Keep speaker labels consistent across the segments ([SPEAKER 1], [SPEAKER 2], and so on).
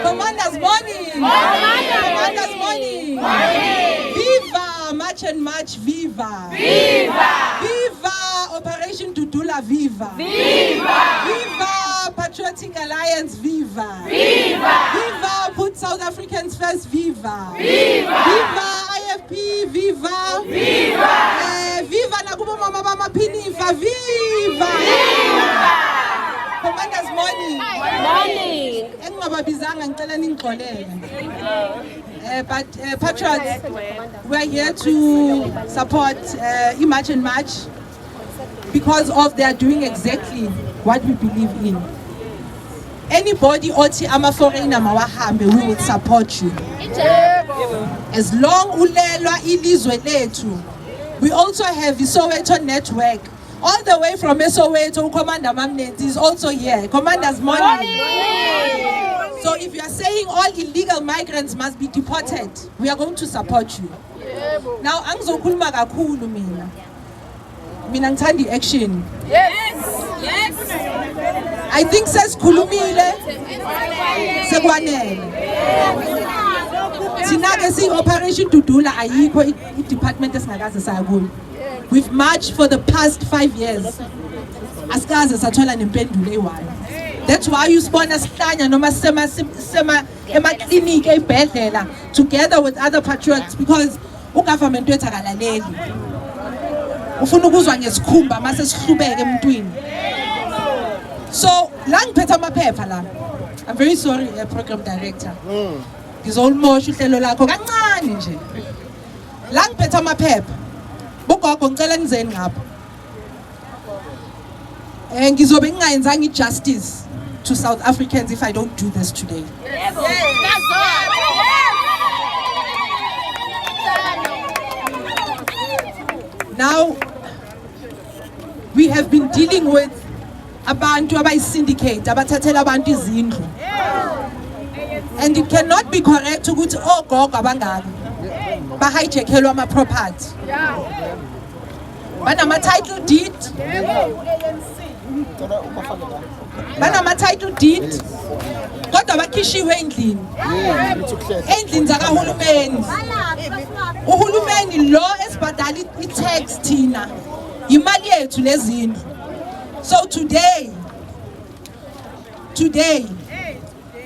[SPEAKER 1] Commander's morning. Commander's morning. Viva, march and march, viva.
[SPEAKER 2] Viva!
[SPEAKER 1] Viva, Operation Dudula, viva.
[SPEAKER 2] Viva!
[SPEAKER 1] Viva, Patriotic Alliance, viva.
[SPEAKER 2] Viva!
[SPEAKER 1] Viva, put South Africans first, viva.
[SPEAKER 2] Viva!
[SPEAKER 1] Viva, IFP, viva.
[SPEAKER 2] Viva!
[SPEAKER 1] Viva, Nakubo Mama Mama Pinifa, viva. Commander's morning.
[SPEAKER 2] Morning!
[SPEAKER 1] Engingababizanga ngicela ningixolele. But Patriots, we're here to support March and March because of they are doing exactly what we believe in. Anybody oti ama foreigner mawahambe, we will support you. As long ulelwa ilizwe lethu. We also have the Soweto network. All the way from Soweto, Commander Mamnet is also here. Commander's morning. So if you are saying all illegal migrants must be deported, we are going to support you. Now, angizokhuluma kakhulu mina. Mina ngithanda action.
[SPEAKER 2] Yes!
[SPEAKER 1] I think sesikhulumile sekwanele. Thina ke si Operation Dudula ayikho i-department esingakaze saya kuyo. We've marched for the past 5 years. Asikaze sathola nempendulo eyi-1. That's why you spawn us noma sema clinic ebhedlela together with other patriots because ugovernment wethu akalaleli. Ufuna ukuzwa ngesikhumba mase sihlubeke emntwini. So la ngiphethe amaphepha la. I'm very sorry, program director. Ngizolmosha uhlelo lakho kancane nje. La ngiphethe amaphepha. Bugogo ngicela nizeni ngapha. Ngizobe ngingayenzanga i-justice to South Africans if I don't do this today. Now, we have been dealing with abantu abayi-syndicate, abathathela abantu izindlu. And it cannot be correct ukuthi ogogo abangaka bahijackelwa ama-property. Banama-title deed. Banama-title deed. Kodwa bakhishiwe endlini. Endlini zakahulumeni. Uhulumeni lo esibhadala i-tax thina. Imali yethu lezindlu. So today,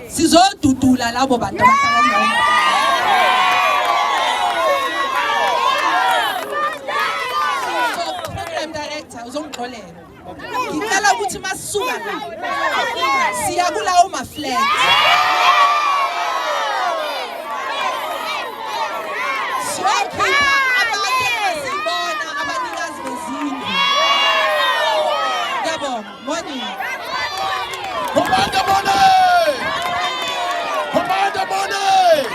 [SPEAKER 1] sizodudula labo bantu abahlala uzongixolela. Ngicela ukuthi masisuka la siya kulawo ma-flat. Siyokhipha abantu esibona abanikazi bezindlu. Ngiyabonga. Morning.
[SPEAKER 3] Commander morning! Commander morning!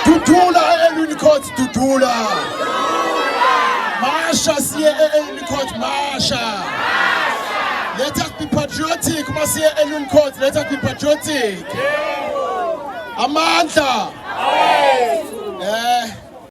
[SPEAKER 3] Dudula elwini court Dudula. Marsha siye elwini court Marsha. Let us be patriotic. Masiye elwini court. Let us be patriotic. Amandla.